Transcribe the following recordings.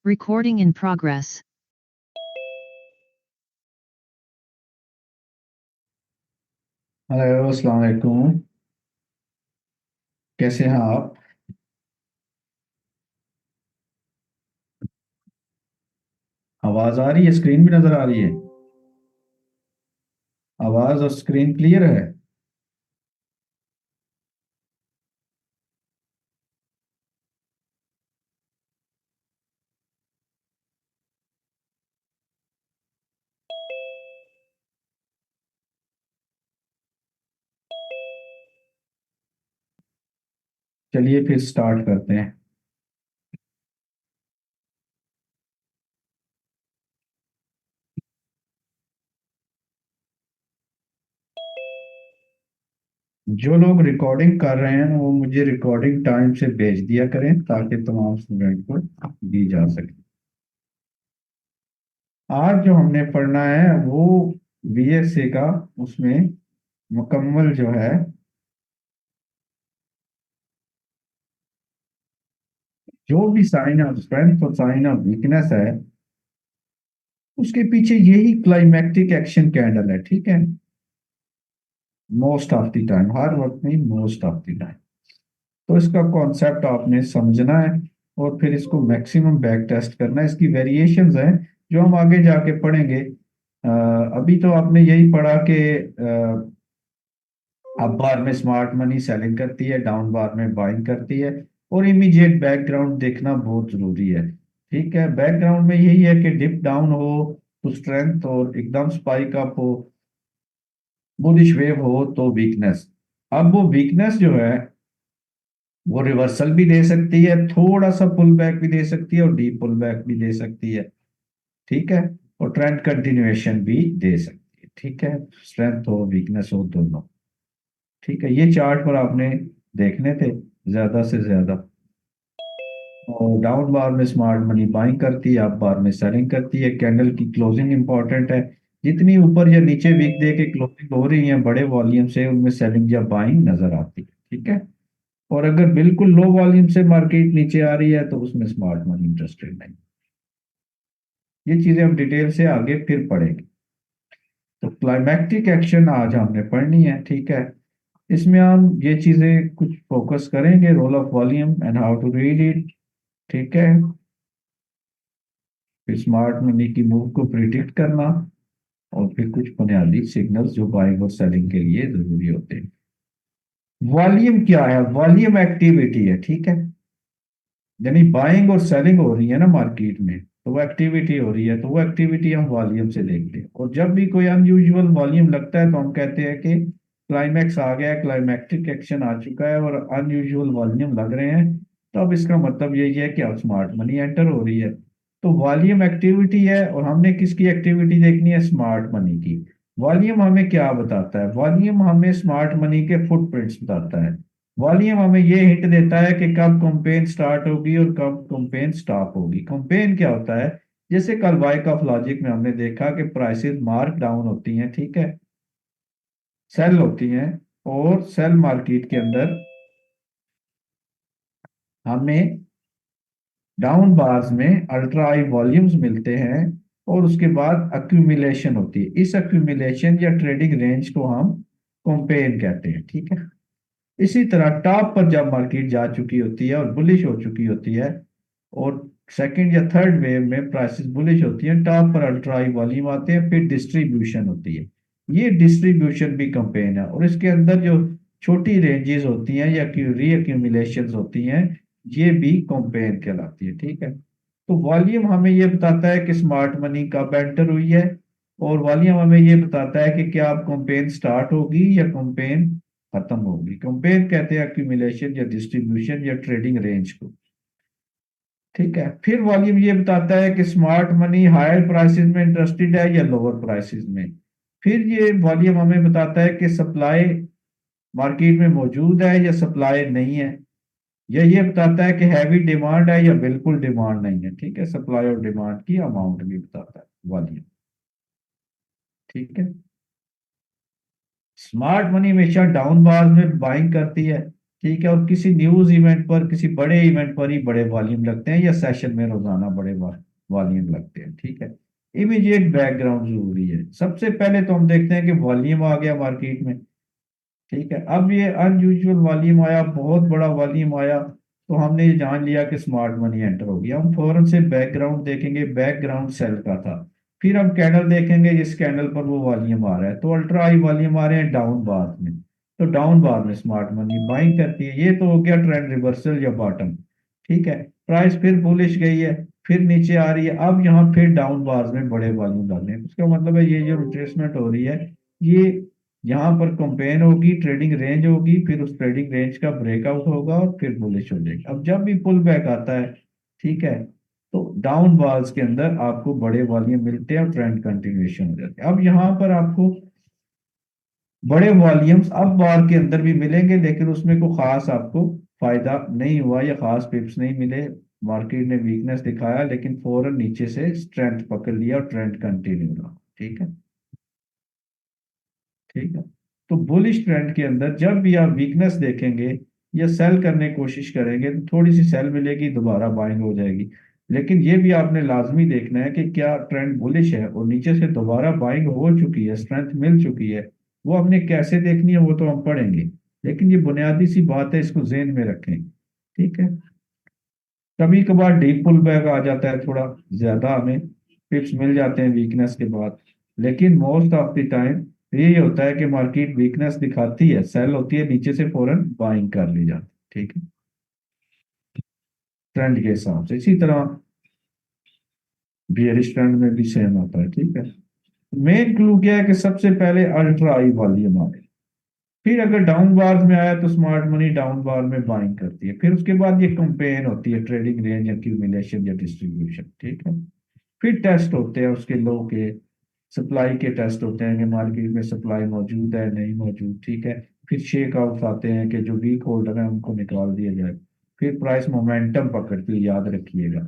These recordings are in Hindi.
Recording in progress. हेलो अस्सलाम वालेकुम। कैसे हैं आप? आवाज आ रही है? स्क्रीन भी नजर आ रही है? आवाज और स्क्रीन क्लियर है? चलिए फिर स्टार्ट करते हैं। जो लोग रिकॉर्डिंग कर रहे हैं वो मुझे रिकॉर्डिंग टाइम से भेज दिया करें ताकि तमाम स्टूडेंट को दी जा सके। आज जो हमने पढ़ना है वो बीएसए का, उसमें मुकम्मल जो है, जो भी साइन ऑफ स्ट्रेंथ और साइन ऑफ वीकनेस है उसके पीछे यही क्लाइमैक्टिक एक्शन कैंडल है। ठीक है, मोस्ट ऑफ द टाइम, हर वक्त नहीं, मोस्ट ऑफ द टाइम। तो इसका कॉन्सेप्ट आपने समझना है और फिर इसको मैक्सिमम बैक टेस्ट करना है। इसकी वेरिएशंस हैं जो हम आगे जाके पढ़ेंगे। अभी तो आपने यही पढ़ा कि अप बार में स्मार्ट मनी सेलिंग करती है, डाउन बार में बाइंग करती है, और इमीडिएट बैकग्राउंड देखना बहुत जरूरी है। ठीक है, बैकग्राउंड में यही है कि डिप डाउन हो तो स्ट्रेंथ, और एकदम स्पाइक अप हो, बुलिश वेव हो तो वीकनेस। अब वो वीकनेस जो है वो रिवर्सल भी दे सकती है, थोड़ा सा पुल बैक भी दे सकती है, और डीप पुल बैक भी दे सकती है। ठीक है, और ट्रेंड कंटिन्यूएशन भी दे सकती है। ठीक है, स्ट्रेंथ हो वीकनेस हो दोनों। ठीक है, ये चार्ट पर आपने देखने थे ज्यादा से ज्यादा। और डाउन बार में स्मार्ट मनी बाइंग करती है, अप बार में सेलिंग करती है। कैंडल की क्लोजिंग इंपॉर्टेंट है। जितनी ऊपर या नीचे वीक दे के क्लोजिंग हो रही है बड़े वॉल्यूम से, उनमें सेलिंग या बाइंग नजर आती है। ठीक है, और अगर बिल्कुल लो वॉल्यूम से मार्केट नीचे आ रही है तो उसमें स्मार्ट मनी इंटरेस्टेड नहीं। ये चीजें हम डिटेल से आगे फिर पढ़ेंगे। तो क्लाइमैक्टिक एक्शन आज हमने पढ़नी है। ठीक है, इसमें हम ये चीजें कुछ फोकस करेंगे, role of volume and how to read it. ठीक है, फिर स्मार्ट मनी की मूव को प्रिडिक्ट करना, और फिर कुछ बुनियादी सिग्नल्स जो बाइंग और सेलिंग के लिए जरूरी होते हैं। वॉल्यूम क्या है? वॉल्यूम एक्टिविटी है। ठीक है, यानी बाइंग और सेलिंग हो रही है ना मार्केट में, तो वो एक्टिविटी हो रही है, तो वो एक्टिविटी हम वॉल्यूम से देखते हैं। और जब भी कोई अनयूजुअल वॉल्यूम लगता है तो हम कहते हैं कि क्लाइमैक्स आ गया है, क्लाइमैक्टिक एक्शन आ चुका है, और अनयूजुअल वॉल्यूम लग रहे हैं। तो अब इसका मतलब यही है कि अब स्मार्ट मनी एंटर हो रही है। तो वॉल्यूम एक्टिविटी है, और हमने किसकी एक्टिविटी देखनी है? स्मार्ट मनी की। वॉल्यूम हमें क्या बताता है? वॉल्यूम हमें स्मार्ट मनी के फुटप्रिंट्स बताता है। वॉल्यूम हमें ये हिंट देता है कि कब कंपेन स्टार्ट होगी और कब कंपेन स्टॉप होगी। कंपेन क्या होता है? जैसे कल वाइक ऑफ लॉजिक में हमने देखा कि प्राइसेस मार्क डाउन होती हैं, ठीक है, सेल होती हैं, और सेल मार्केट के अंदर हमें डाउन बार्स में अल्ट्रा हाई वॉल्यूम्स मिलते हैं, और उसके बाद अक्यूमुलेशन होती है। इस अक्यूमुलेशन या ट्रेडिंग रेंज को हम कंपेन कहते हैं। ठीक है, इसी तरह टॉप पर जब मार्केट जा चुकी होती है और बुलिश हो चुकी होती है, और सेकंड या थर्ड वेव में प्राइसेस बुलिश होती हैं, टॉप पर अल्ट्रा हाई वॉल्यूम आते हैं, फिर डिस्ट्रीब्यूशन होती है। ये डिस्ट्रीब्यूशन भी कंपेन है, और इसके अंदर जो छोटी रेंजेस होती हैं या रीअक्यूमुलेशन होती हैं, ये भी कंपेन कहलाती है। ठीक है, तो वॉल्यूम हमें ये बताता है कि स्मार्ट मनी कब एंटर हुई है, और वॉल्यूम हमें ये बताता है कि क्या अब कंपेन स्टार्ट होगी या कंपेन खत्म होगी। कंपेयर कहते हैं अक्यूमुलेशन या डिस्ट्रीब्यूशन या ट्रेडिंग रेंज को। ठीक है, फिर वॉल्यूम ये बताता है कि स्मार्ट मनी हायर प्राइसेस में इंटरेस्टेड है या लोअर प्राइसेस में। फिर ये वॉल्यूम हमें बताता है कि सप्लाई मार्केट में मौजूद है या सप्लाई नहीं है, या ये बताता है कि हैवी डिमांड है या बिल्कुल डिमांड नहीं है। ठीक है, सप्लाई और डिमांड की अमाउंट भी बताता है वॉल्यूम। ठीक है, स्मार्ट मनी हमेशा डाउन बार में बाइंग करती है, ठीक है, और किसी न्यूज इवेंट पर, किसी बड़े इवेंट पर ही बड़े वॉल्यूम लगते हैं, या सेशन में रोजाना बड़े वॉल्यूम लगते हैं। ठीक है, इमीडिएट बैकग्राउंड जरूरी है। सबसे पहले तो हम देखते हैं कि वॉल्यूम आ गया मार्केट में। ठीक है, अब ये अनयूजुअल वॉल्यूम आया, बहुत बड़ा वॉल्यूम आया, तो हमने ये जान लिया कि स्मार्ट मनी एंटर हो गया। हम फौरन से बैकग्राउंड देखेंगे, बैकग्राउंड सेल का था। फिर हम कैंडल देखेंगे, जिस कैंडल पर वो वॉल्यूम आ रहा है, तो अल्ट्रा हाई वॉल्यूम आ रहे हैं डाउन बार में, तो डाउन बार में स्मार्ट मनी बाइंग करती है। ये तो हो गया ट्रेंड रिवर्सल या बॉटम। ठीक है, प्राइस फिर बुलिश गई है, फिर नीचे आ रही है, अब यहाँ फिर डाउन बार्स में बड़े वॉल्यूम डालने हैं। उसका मतलब है ये जो रिट्रेसमेंट हो रही है, ये यहाँ पर कंपेन होगी, ट्रेडिंग रेंज होगी, फिर उस ट्रेडिंग रेंज का ब्रेकआउट होगा और फिर बुलिश हो जाएगी। अब जब भी पुल बैक आता है, ठीक है, तो डाउन बार्स के अंदर आपको बड़े वॉल्यूम मिलते हैं और ट्रेंड कंटिन्यूएशन हो जाते हैं। अब यहाँ पर आपको बड़े वॉल्यूम्स अब बार के अंदर भी मिलेंगे, लेकिन उसमें कोई खास आपको फायदा नहीं हुआ या खास पिप्स नहीं मिले। मार्केट ने वीकनेस दिखाया, लेकिन फौरन नीचे से स्ट्रेंथ पकड़ लिया और ट्रेंड कंटिन्यू रहा। ठीक है, ठीक है, तो बुलिश ट्रेंड के अंदर जब भी आप वीकनेस देखेंगे या सेल करने की कोशिश करेंगे, तो थोड़ी सी सेल मिलेगी, दोबारा बाइंग हो जाएगी। लेकिन ये भी आपने लाजमी देखना है कि क्या ट्रेंड बुलिश है और नीचे से दोबारा बाइंग हो चुकी है, स्ट्रेंथ मिल चुकी है। वो हमने कैसे देखनी है वो तो हम पढ़ेंगे, लेकिन ये बुनियादी सी बात है, इसको जेहन में रखें। ठीक है, कभी कभार डीप पुल बैक आ जाता है, थोड़ा ज्यादा हमें पिप्स मिल जाते हैं वीकनेस के बाद, लेकिन मोस्ट ऑफ द टाइम यही होता है कि मार्केट वीकनेस दिखाती है, सेल होती है, नीचे से फौरन बाइंग कर ली जाती है। ठीक है, ट्रेंड के हिसाब से इसी तरह बियरिश ट्रेंड में भी सेम होता है। ठीक है, मेन क्लू क्या है कि सबसे पहले अल्ट्रा आई वॉल्यूम आए, फिर अगर डाउन बार में आया तो स्मार्ट मनी डाउन बार में बाइंग करती है, फिर उसके बाद ये कंपेन होती है, ट्रेडिंग रेंज, एक्यूमुलेशन या डिस्ट्रीब्यूशन। ठीक है, फिर टेस्ट होते हैं उसके लो के, सप्लाई के टेस्ट होते हैं कि मार्केट में सप्लाई मौजूद है नहीं मौजूद। ठीक है, फिर शेक आउट आते हैं कि जो वीक होल्डर है उनको निकाल दिया जाए। फिर प्राइस मोमेंटम पकड़ती है, याद रखिएगा।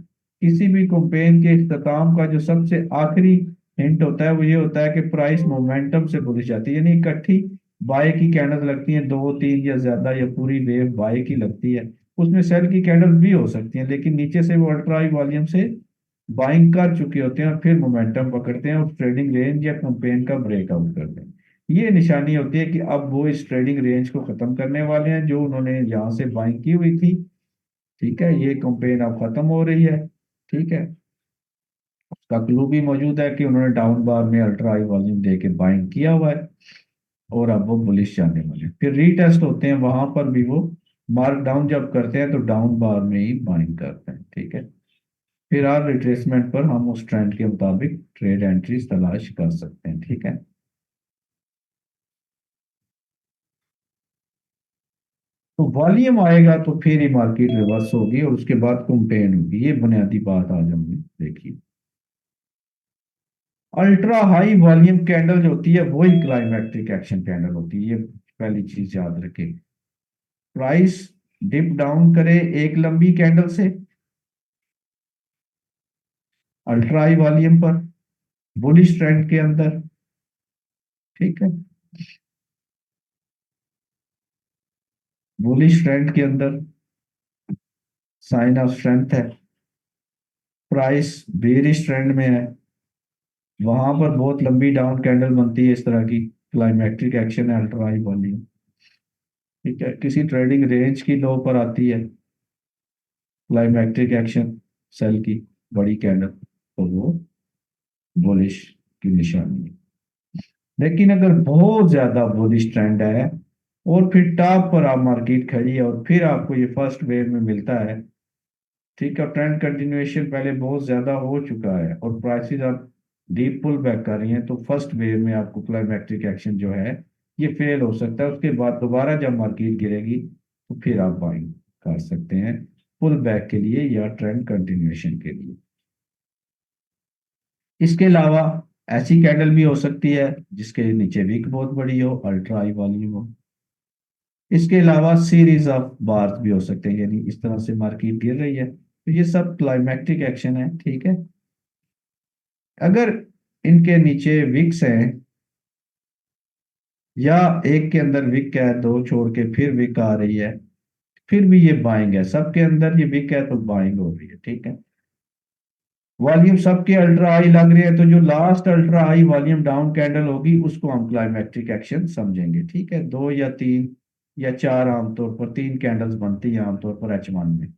किसी भी कैंपेन के इख्तिताम का जो सबसे आखिरी हिंट होता है वो ये होता है कि प्राइस मोमेंटम से बुलिश जाती है, यानी इकट्ठी बाय की कैंडल लगती हैं, दो तीन या ज्यादा, या पूरी वेव बाय की लगती है। उसमें सेल की कैंडल भी हो सकती हैं, लेकिन नीचे से वो अल्ट्रा हाई वॉल्यूम से बाइंग कर चुके होते हैं और फिर मोमेंटम पकड़ते हैं और ट्रेडिंग रेंज या कैंपेन का ब्रेकआउट करते हैं। ये निशानी होती है कि अब वो इस ट्रेडिंग रेंज को खत्म करने वाले हैं जो उन्होंने यहाँ से बाइंग की हुई थी। ठीक है, ये कैंपेन अब खत्म हो रही है। ठीक है, उसका क्लू भी मौजूद है कि उन्होंने डाउन बार में अल्ट्रा हाई वॉल्यूम दे के बाइंग किया हुआ है और अब वो बुलिश जाने वाले हैं। फिर रीटेस्ट होते हैं, वहां पर भी वो मार्क डाउन जब करते हैं तो डाउन बार में ही बाइंग करते हैं। ठीक है, फिर आर रिट्रेसमेंट पर हम उस ट्रेंड के मुताबिक ट्रेड एंट्रीज तलाश कर सकते हैं। ठीक है, तो वॉल्यूम आएगा तो फिर ही मार्केट रिवर्स होगी और उसके बाद कंपेन होगी। ये बुनियादी बात आज हमने देखी। अल्ट्रा हाई वॉल्यूम कैंडल जो होती है वही क्लाइमैक्टिक एक्शन कैंडल होती है, ये पहली चीज याद रखें। प्राइस डिप डाउन करे एक लंबी कैंडल से अल्ट्रा हाई वॉल्यूम पर, बुलिश ट्रेंड के अंदर। ठीक है, बुलिश ट्रेंड के अंदर साइन ऑफ स्ट्रेंथ है, प्राइस बेरिश ट्रेंड में है, वहां पर बहुत लंबी डाउन कैंडल बनती है इस तरह की, क्लाइमेक्ट्रिक एक्शन है अल्ट्रा हाई वॉल्यूम। ठीक है, किसी ट्रेडिंग रेंज की लो पर आती है क्लाइमेक्ट्रिक एक्शन, सेल की बड़ी कैंडल, तो वो बुलिश की निशानी है। लेकिन अगर बहुत ज्यादा बुलिश ट्रेंड है और फिर टॉप पर आप मार्केट खड़ी है और फिर आपको ये फर्स्ट वेव में मिलता है, ठीक है, ट्रेंड कंटिन्यूएशन पहले बहुत ज्यादा हो चुका है और प्राइसेस अब डीप पुल बैक कर रही हैं, तो फर्स्ट वेव में आपको क्लाइमेक्टिक एक्शन जो है ये फेल हो सकता है। उसके बाद दोबारा जब मार्केट गिरेगी तो फिर आप बाइंग कर सकते हैं पुल बैक के लिए या ट्रेंड कंटिन्यूएशन के लिए। इसके अलावा ऐसी कैंडल भी हो सकती है जिसके नीचे विक बहुत बड़ी हो, अल्ट्रा हाई वॉल्यूम हो। इसके अलावा सीरीज ऑफ बार्स भी हो सकते हैं, यानी इस तरह से मार्केट गिर रही है तो ये सब क्लाइमेक्टिक एक्शन है। ठीक है, अगर इनके नीचे विक्स हैं या एक के अंदर विक है, दो छोड़ के फिर विक आ रही है, फिर भी ये बाइंग है, सबके अंदर ये विक है तो बाइंग हो रही है, ठीक है। वॉल्यूम सबके अल्ट्रा हाई लग रहे हैं, तो जो last ultra high volume down candle होगी उसको हम क्लाइमेक्ट्रिक एक्शन समझेंगे, ठीक है। दो या तीन या चार, आमतौर पर तीन कैंडल्स बनती है आमतौर पर H1 में,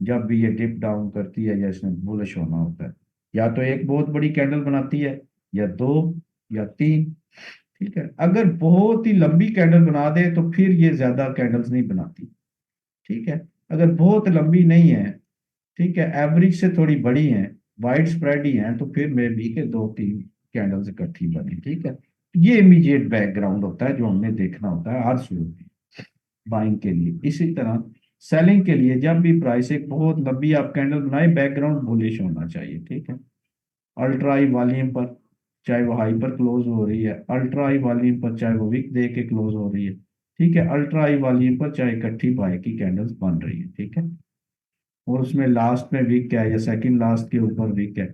जब भी ये डिप डाउन करती है या इसमें बुलिश होना होता है। या तो एक बहुत बड़ी कैंडल बनाती है, या दो, या तीन, ठीक है। अगर बहुत ही लंबी कैंडल बना दे तो फिर ये ज्यादा कैंडल्स नहीं बनाती, ठीक है। अगर बहुत लंबी नहीं है, ठीक है, एवरेज से थोड़ी बड़ी है, वाइड स्प्रेड ही है, तो फिर मे बी के दो तीन कैंडल्स इकट्ठी बने, ठीक है। ये इमीडिएट बैकग्राउंड होता है जो हमने देखना होता है हर सूरत में बाइंग के लिए। इसी तरह सेलिंग के लिए जब भी प्राइस एक बहुत लंबी आप कैंडल बनाए, बैकग्राउंड बुलिश होना चाहिए, ठीक है। अल्ट्रा हाई वॉल्यूम पर चाहे वो हाइपर क्लोज हो रही है, अल्ट्रा हाई वॉल्यूम पर चाहे वो विक दे के क्लोज हो रही है, ठीक है, अल्ट्रा हाई वॉल्यूम पर चाहे इकट्ठी बाय की कैंडल्स बन रही है, ठीक है। और उसमें लास्ट में वीक है या सेकंड लास्ट के ऊपर वीक है,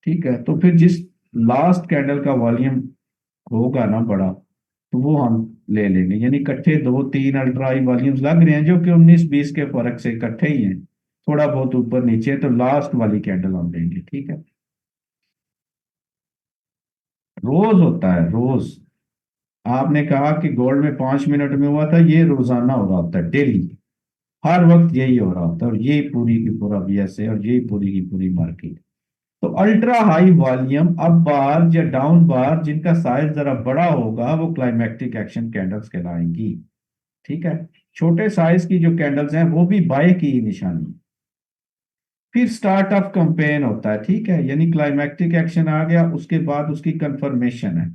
ठीक है। तो फिर जिस लास्ट कैंडल का वॉल्यूम होगा ना बड़ा, तो वो हम ले लेंगे, यानी इकट्ठे दो तीन अल्ट्रा हाई वॉल्यूम्स लग रहे हैं जो कि 19-20 के फर्क से इकट्ठे ही हैं, थोड़ा बहुत ऊपर नीचे, तो लास्ट वाली कैंडल हम लेंगे, ठीक है। रोज होता है, रोज। आपने कहा कि गोल्ड में 5 मिनट में हुआ था, ये रोजाना हो रहा होता है, डेली, हर वक्त यही हो रहा होता है, और ये पूरी की पूरा BS है, और ये पूरी की पूरी मार्केट। तो अल्ट्रा हाई वॉल्यूम अप बार या डाउन बार जिनका साइज जरा बड़ा होगा वो क्लाइमेक्टिक एक्शन कैंडल्स कहलाएंगी, ठीक है। छोटे साइज की जो कैंडल्स हैं वो भी बाय की ही निशानी है। फिर स्टार्ट ऑफ कैंपेन होता है, ठीक है, यानी क्लाइमेक्टिक एक्शन आ गया, उसके बाद उसकी कंफर्मेशन है,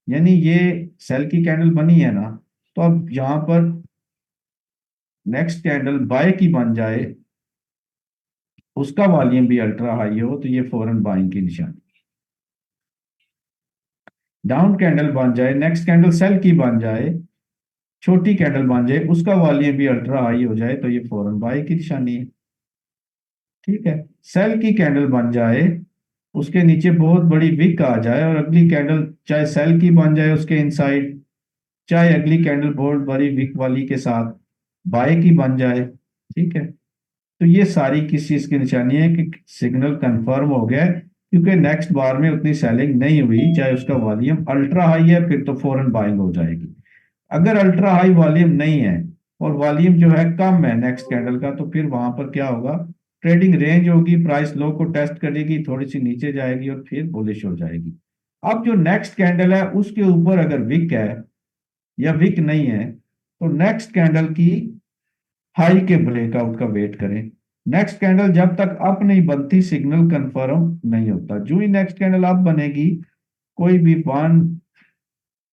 यानी ये सेल की कैंडल बनी है ना, तो अब यहाँ पर नेक्स्ट कैंडल बाय की बन जाए, उसका वॉल्यूम भी अल्ट्रा हाई हो, तो ये फौरन बाइंग की निशानी। डाउन कैंडल बन जाए, नेक्स्ट कैंडल सेल की बन जाए, छोटी कैंडल बन जाए, उसका वॉल्यूम भी अल्ट्रा हाई हो जाए, तो ये फौरन बाय की निशानी है, ठीक है। सेल की कैंडल बन जाए, उसके नीचे बहुत बड़ी विक आ जाए, और अगली कैंडल चाहे सेल की बन जाए उसके इनसाइड, चाहे अगली कैंडल बहुत बड़ी विक वाली के साथ बाय की बन जाए, ठीक है। तो ये सारी किस चीज की निशानी है कि सिग्नल कंफर्म हो गया है, क्योंकि नेक्स्ट बार में उतनी सेलिंग नहीं हुई, चाहे उसका वॉल्यूम अल्ट्रा हाई है, फिर तो फौरन बाइंग हो जाएगी। अगर अल्ट्रा हाई वॉल्यूम नहीं है और वॉल्यूम जो है कम है नेक्स्ट कैंडल का, तो फिर वहां पर क्या होगा, ट्रेडिंग रेंज होगी, प्राइस लो को टेस्ट करेगी, थोड़ी सी नीचे जाएगी और फिर बुलिश हो जाएगी। अब जो नेक्स्ट कैंडल है उसके ऊपर अगर विक है या विक नहीं है, तो नेक्स्ट कैंडल की हाई के ब्रेकआउट का वेट करें। नेक्स्ट कैंडल जब तक अप नहीं बनती सिग्नल कंफर्म नहीं होता। जो ही नेक्स्ट कैंडल अप बनेगी, कोई भी वन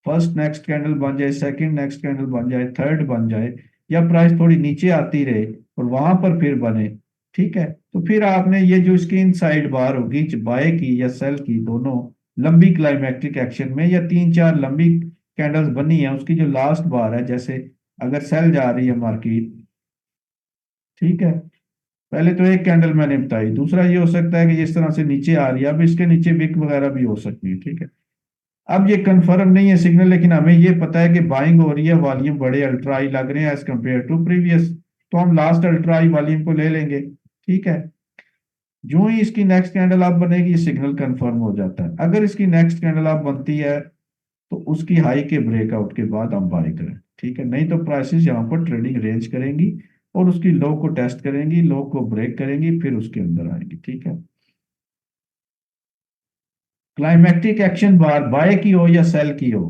फर्स्ट नेक्स्ट कैंडल बन जाए, सेकंड नेक्स्ट कैंडल बन जाए, थर्ड बन जाए, या प्राइस थोड़ी नीचे आती रहे और वहां पर फिर बने, ठीक है, तो फिर आपने ये जो इसकी इनसाइड बार होगी बाय की या सेल की, दोनों लंबी क्लाइमेक्टिक एक्शन में, या तीन चार लंबी कैंडल्स बनी है, उसकी जो लास्ट बार है, जैसे अगर सेल जा रही है मार्केट, ठीक है, पहले तो एक कैंडल मैंने बताई, दूसरा ये हो सकता है कि जिस तरह से नीचे आ रही है, अब इसके नीचे विक वगैरह भी हो सकती है, ठीक है। अब ये कंफर्म नहीं है सिग्नल, लेकिन हमें ये पता है कि बाइंग हो रही है, वॉल्यूम बड़े अल्ट्रा हाई लग रहे हैं एज कम्पेयर टू प्रीवियस, तो हम लास्ट अल्ट्रा हाई वॉल्यूम को ले लेंगे, ठीक है। जो ही इसकी नेक्स्ट कैंडल आप बनेगी, सिग्नल कंफर्म हो जाता है। अगर इसकी नेक्स्ट कैंडल आप बनती है, तो उसकी हाई के ब्रेकआउट के बाद हम बाय करें, ठीक है, नहीं तो प्राइसेस यहाँ पर ट्रेडिंग रेंज करेंगी और उसकी लो को टेस्ट करेंगी, लो को ब्रेक करेंगी, फिर उसके अंदर आएंगी, ठीक है। क्लाइमेक्टिक एक्शन बार बाय की हो या सेल की हो,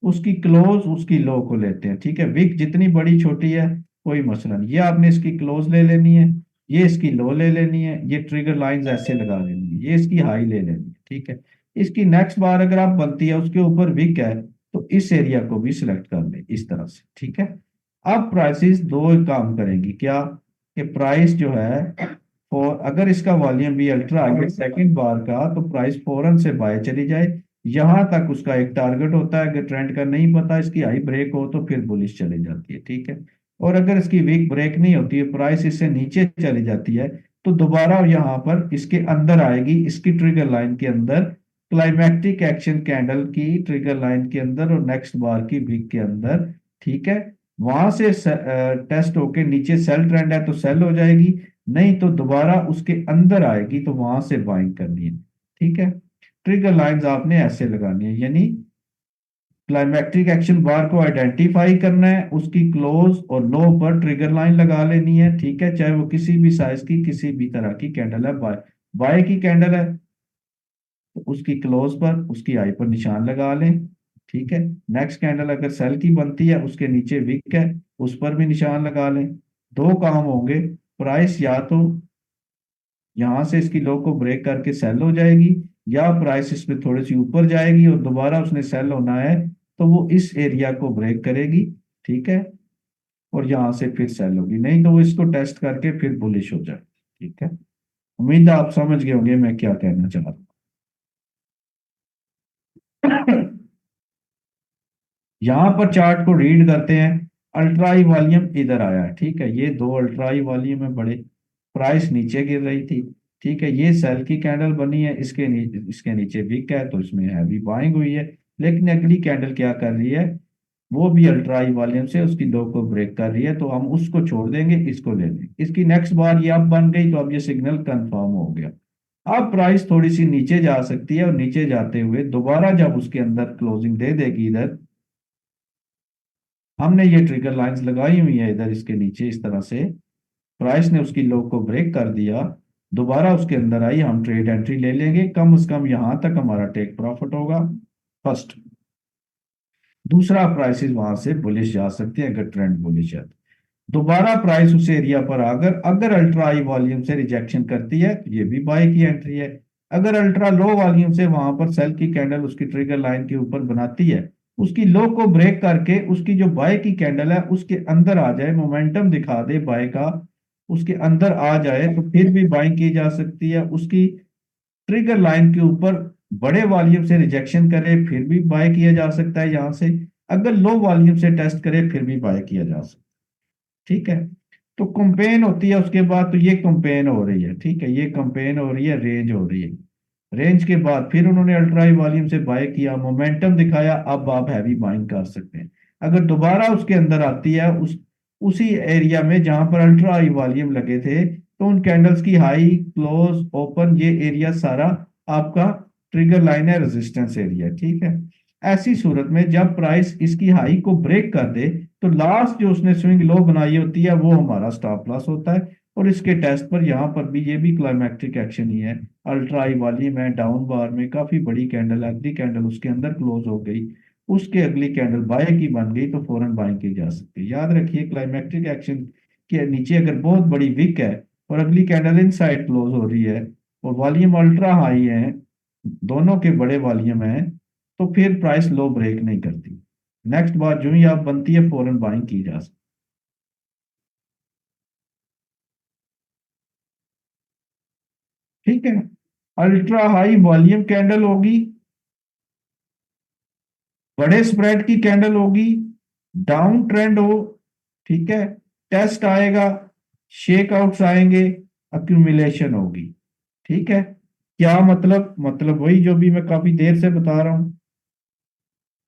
उसकी क्लोज उसकी लो को लेते हैं, ठीक है। विक जितनी बड़ी छोटी है कोई मसला नहीं, ये आपने इसकी क्लोज ले लेनी है, ये इसकी लो ले लेनी है, ये ट्रिगर लाइंस ऐसे लगा लेनी है, ये इसकी हाई ले लेनी है, ठीक है। इसकी नेक्स्ट बार अगर आप बनती है उसके ऊपर विक है, तो इस एरिया को भी सिलेक्ट कर ले इस तरह से, ठीक है। अब प्राइसेस दो काम करेंगी क्या, कि प्राइस जो है, और अगर इसका वॉल्यूम भी अल्ट्रा आगे सेकंड बार का, तो प्राइस फौरन से बाय चली जाए, यहां तक उसका एक टारगेट होता है, अगर ट्रेंड का नहीं पता, इसकी हाई ब्रेक हो तो फिर बुलिश चली जाती है, ठीक है। और अगर इसकी वीक ब्रेक नहीं होती है, प्राइस इससे नीचे चली जाती है, तो दोबारा यहाँ पर इसके अंदर आएगी, इसकी ट्रिगर लाइन के अंदर, क्लाइमेक्टिक एक्शन कैंडल की ट्रिगर लाइन के अंदर और नेक्स्ट बार की वीक के अंदर, ठीक है। वहां से टेस्ट होके नीचे सेल ट्रेंड है तो सेल हो जाएगी, नहीं तो दोबारा उसके अंदर आएगी तो वहां से बाइंग करनी है। ठीक है, ट्रिगर लाइंस आपने ऐसे लगानी है, यानी क्लाइमेक्टिक एक्शन बार को आइडेंटिफाई करना है, उसकी क्लोज और लो पर ट्रिगर लाइन लगा लेनी है। ठीक है, चाहे वो किसी भी साइज की किसी भी तरह की कैंडल है, बाय बाय की कैंडल है तो उसकी क्लोज पर उसकी आई पर निशान लगा लें। ठीक है, नेक्स्ट कैंडल अगर सेल की बनती है उसके नीचे विक है, उस पर भी निशान लगा लें। दो काम होंगे, प्राइस या तो यहां से इसकी लो को ब्रेक करके सेल हो जाएगी, या प्राइस इस पे थोड़ी सी ऊपर जाएगी और दोबारा उसने सेल होना है तो वो इस एरिया को ब्रेक करेगी। ठीक है, और यहाँ से फिर सेल होगी, नहीं तो वो इसको टेस्ट करके फिर बुलिश हो जाए। ठीक है, उम्मीद है आप समझ गए होंगे मैं क्या कहना चाह रहा हूँ। यहाँ पर चार्ट को रीड करते हैं। अल्ट्राई वॉल्यूम इधर आया है, ठीक है, ये दो अल्ट्राई वॉल्यूम है बड़े, प्राइस नीचे गिर रही थी। ठीक है, ये सेल की कैंडल बनी है, इसके नीचे वीक है तो इसमें हैवी बाइंग हुई है। लेकिन अगली कैंडल क्या कर रही है, वो भी अल्ट्राई वॉल्यूम से उसकी लो को ब्रेक कर रही है, तो हम उसको छोड़ देंगे, इसको ले लेंगे। इसकी नेक्स्ट बार ये अब बन गई तो अब ये सिग्नल कंफर्म हो गया। अब प्राइस थोड़ी सी नीचे जा सकती है और नीचे जाते हुए दोबारा जब उसके अंदर क्लोजिंग दे देगी इधर, हमने ये ट्रिगर लाइंस लगाई हुई है इधर इसके नीचे इस तरह से, प्राइस ने उसकी लो को ब्रेक कर दिया, दोबारा उसके अंदर आई, हम ट्रेड एंट्री ले लेंगे, कम से कम यहां तक हमारा टेक प्रॉफिट होगा फर्स्ट। दूसरा, प्राइसेस वहां से बुलिश जा सकते हैं अगर ट्रेंड बुलिश है। दोबारा प्राइस उस एरिया पर आकर अगर अल्ट्रा हाई वॉल्यूम से रिजेक्शन करती है तो ये भी बाय की एंट्री है। अगर अल्ट्रा लो वॉल्यूम से वहां पर सेल की कैंडल उसकी ट्रिगर लाइन के ऊपर बनाती है, उसकी लो को ब्रेक करके उसकी जो बाय की कैंडल है उसके अंदर आ जाए, मोमेंटम दिखा दे बाय का, उसके अंदर आ जाए तो फिर भी बाइंग की जा सकती है। उसकी ट्रिगर लाइन के ऊपर बड़े वॉल्यूम से रिजेक्शन करे फिर भी बाय किया जा सकता है यहां से, अगर लो वॉल्यूम से टेस्ट करे फिर भी बाय किया जा सकता है। ठीक है, तो कंपेन होती है उसके बाद, तो ये कंपेन हो रही है। ठीक है, ये कंपेन हो रही है, रेंज हो रही है, रेंज के बाद फिर उन्होंने अल्ट्रा हाई वॉल्यूम से बाय किया, मोमेंटम दिखाया, अब आप हैवी बाइंग कर सकते हैं। अगर दोबारा उसके अंदर आती है उसी एरिया में जहां पर अल्ट्रा हाई वॉल्यूम लगे थे, तो उन कैंडल्स की हाई क्लोज ओपन ये एरिया सारा आपका ट्रिगर लाइन है, रेजिस्टेंस एरिया। ठीक है, ऐसी सूरत में जब प्राइस इसकी हाई को ब्रेक कर दे तो लास्ट जो उसने स्विंग लो बनाई होती है वो हमारा स्टॉप लॉस होता है। और इसके टेस्ट पर यहाँ पर भी ये भी क्लाइमैक्टिक एक्शन ही है, अल्ट्रा हाई वाली में डाउन बार में काफी बड़ी कैंडल, अगली कैंडल उसके अंदर क्लोज हो गई, उसके अगली कैंडल बाय की बन गई तो फौरन बाइंग की जा सकती है। याद रखिए, क्लाइमैक्टिक एक्शन के नीचे अगर बहुत बड़ी विक है और अगली कैंडल इनसाइड क्लोज हो रही है और वॉल्यूम अल्ट्रा हाई है, दोनों के बड़े वॉल्यूम है, तो फिर प्राइस लो ब्रेक नहीं करती, नेक्स्ट बार जो ही आप बनती है फौरन बाइंग की जा सकती। ठीक है, अल्ट्रा हाई वॉल्यूम कैंडल होगी, बड़े स्प्रेड की कैंडल होगी, डाउन ट्रेंड हो, ठीक है, टेस्ट आएगा, शेक आउट्स आएंगे, अक्यूमुलेशन होगी। ठीक है, क्या मतलब वही जो भी मैं काफी देर से बता रहा हूं,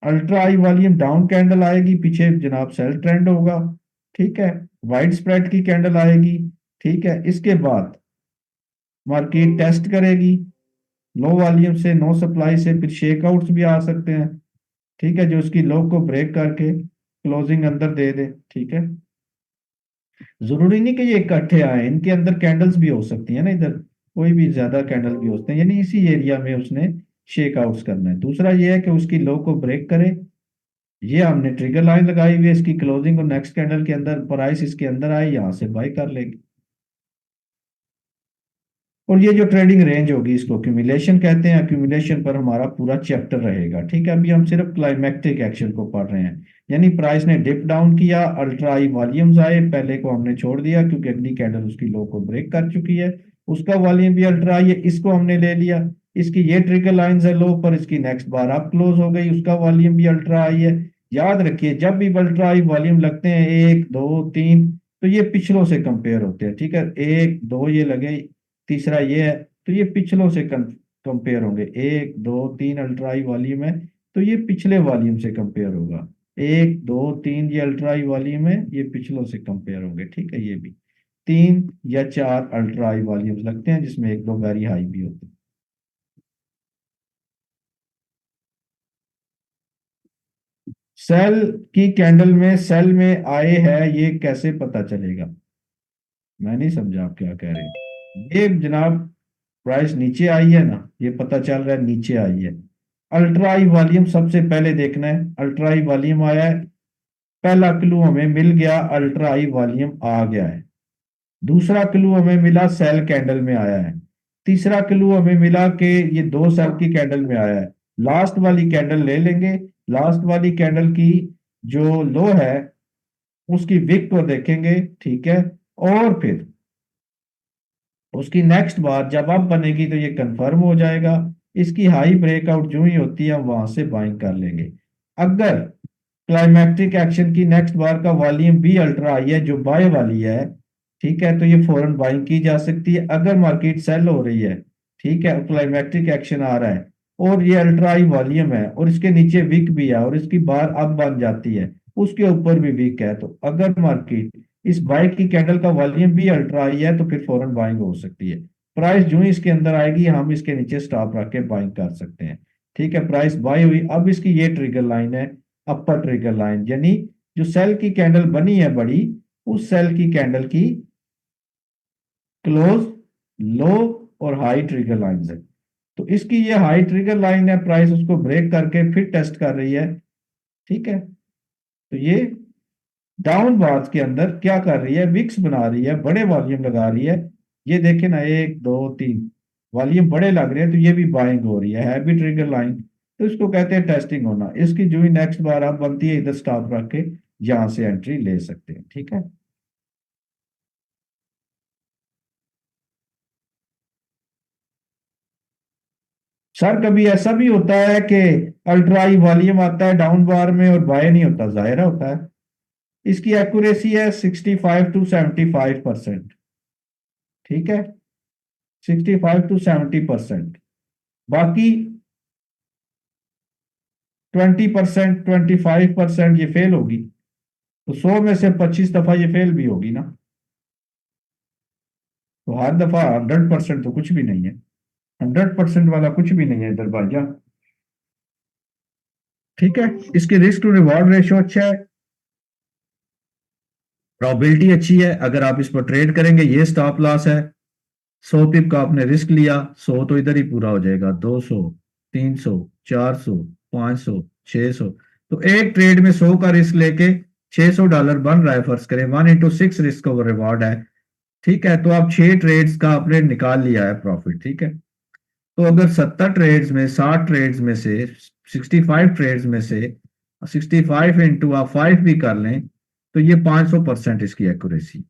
ultra high volume down candle आएगी, पीछे जनाब सेल ट्रेंड होगा। ठीक है, वाइड स्प्रेड की कैंडल आएगी। ठीक है, इसके बाद मार्केट टेस्ट करेगी, लो वॉल्यूम से नो सप्लाई से फिर शेकआउट्स भी आ सकते हैं। ठीक है, जो इसकी लो को ब्रेक करके क्लोजिंग अंदर दे दे। ठीक है, जरूरी नहीं कि ये इकट्ठे आए, इनके अंदर कैंडल्स भी हो सकती है ना, इधर कोई भी ज्यादा कैंडल भी होते हैं, यानी इसी एरिया में उसने शेक आउट्स करना है। दूसरा ये है कि उसकी लो को ब्रेक करे, ये हमने ट्रिगर लाइन लगाई हुई है, इसकी क्लोजिंग और नेक्स्ट कैंडल के अंदर प्राइस इसके अंदर आए, यहाँ से बाय कर लेगी। और ये जो ट्रेडिंग रेंज होगी इसको एक्यूमुलेशन कहते हैं, एक्यूमुलेशन पर हमारा पूरा चैप्टर रहेगा। ठीक है, अभी हम सिर्फ क्लाइमेक्टिक एक्शन को पढ़ रहे हैं, यानी प्राइस ने डिप डाउन किया, अल्ट्रा हाई वॉल्यूम्स आए, पहले को हमने छोड़ दिया क्योंकि अगली कैंडल उसकी लो को ब्रेक कर चुकी है, उसका वॉल्यूम भी अल्ट्रा हाई है, इसको हमने ले लिया, इसकी ये ट्रिगर लाइंस है लो पर, इसकी नेक्स्ट बार अप क्लोज हो गई, उसका वॉल्यूम भी अल्ट्रा हाई है। याद रखिए, जब भी अल्ट्रा हाई वॉल्यूम लगते हैं एक दो तीन, तो ये पिछलों से कंपेयर होते हैं। ठीक है, एक दो ये लगे, तीसरा ये है, तो ये पिछलों से कंपेयर होंगे, एक दो तीन अल्ट्राई वॉल्यूम है तो ये पिछले वॉल्यूम से कंपेयर होगा, एक दो तीन ये अल्ट्रा हाई वॉल्यूम है, ये पिछलों से कंपेयर होंगे, ठीक है। ये भी तीन या चार अल्ट्रा हाई वॉल्यूम्स लगते हैं, जिसमें एक दो वेरी हाई भी होते हैं। सेल की कैंडल में सेल में आए है, ये कैसे पता चलेगा? मैं नहीं समझा आप क्या कह रहे हैं। ये जनाब प्राइस नीचे आई है ना, ये पता चल रहा है नीचे आई है। अल्ट्रा हाई वॉल्यूम सबसे पहले देखना है, अल्ट्रा हाई वॉल्यूम आया है, पहला क्लू हमें मिल गया, अल्ट्रा हाई वॉल्यूम आ गया है। दूसरा क्लू हमें मिला सेल कैंडल में आया है। तीसरा क्लू हमें मिला कि ये दो सेल की कैंडल में आया है। लास्ट वाली कैंडल ले लेंगे, लास्ट वाली कैंडल की जो लो है उसकी विक को देखेंगे, ठीक है। और फिर उसकी नेक्स्ट बार जब अब बनेगी तो ये कंफर्म हो जाएगा। इसकी हाई ब्रेकआउट जो ही होती है हम वहां से बाइंग कर लेंगे। अगर क्लाइमैक्टिक एक्शन की नेक्स्ट बार का वॉल्यूम भी अल्ट्रा आई है जो बाय वाली है, ठीक है, तो ये फौरन बाइंग की जा सकती है। अगर मार्केट सेल हो रही है, ठीक है, क्लाइमैक्टिक एक्शन आ रहा है और ये अल्ट्रा हाई वॉल्यूम है और इसके नीचे वीक भी है और इसकी बार अब बन जाती है, उसके ऊपर भी वीक है, तो अगर मार्केट इस बाय की कैंडल का वॉल्यूम भी अल्ट्रा हाई है तो फिर फौरन बाइंग हो सकती है। प्राइस जो ही इसके अंदर आएगी हम इसके नीचे स्टॉप रख के बाइंग कर सकते हैं, ठीक है। प्राइस बाय हुई, अब इसकी ये ट्रिगर लाइन है, अपर ट्रिगर लाइन, यानी जो सेल की कैंडल बनी है बड़ी, उस सेल की कैंडल की क्लोज, लो और हाई ट्रिगर लाइन है। तो इसकी ये हाई ट्रिगर लाइन है, प्राइस उसको ब्रेक करके फिर टेस्ट कर रही है, ठीक है। तो ये डाउन बार्स के अंदर क्या कर रही है, विक्स बना रही है, बड़े वॉल्यूम लगा रही है। ये देखे ना, एक दो तीन वॉल्यूम बड़े लग रहे हैं, तो ये भी बाइंग हो रही है भी ट्रिगर लाइन। तो इसको कहते हैं टेस्टिंग होना। इसकी जो ही नेक्स्ट बार आप बनती है, इधर स्टॉप रख के यहां से एंट्री ले सकते हैं, ठीक है। सर कभी ऐसा भी होता है कि अल्ट्रा हाई वॉल्यूम आता है डाउन बार में और बाय नहीं होता, जाहिर होता है। इसकी एक्यूरेसी है 65 to 75%, ठीक है, 65 to 70%। बाकी 20%, 25% ये फेल होगी। तो 100 में से 25 दफा ये फेल भी होगी ना, तो हर दफा 100% तो कुछ भी नहीं है। 100% वाला कुछ भी नहीं है इधर भाईजा, ठीक है। इसकी रिस्क टू रिवॉर्ड रेशियो अच्छा है, प्रोबेबिलिटी अच्छी है। अगर आप इस पर ट्रेड करेंगे, ये स्टॉप लॉस है। 100 पिप का आपने रिस्क लिया, 100 तो इधर ही पूरा हो जाएगा, 200, 300, 400, 500, 600। तो एक ट्रेड में 100 का रिस्क लेके $600 बन रहा है, फर्ज करें 1 into 6 रिस्क ओवर रिवॉर्ड है, ठीक है। तो आप 6 ट्रेड्स का आपने निकाल लिया है प्रॉफिट, ठीक है। तो अगर 70 ट्रेड्स में, 60 ट्रेड्स में से, 65 ट्रेड्स में से 65 इंटू आप 5 भी कर लें, तो ये 500% इसकी एक्यूरेसी।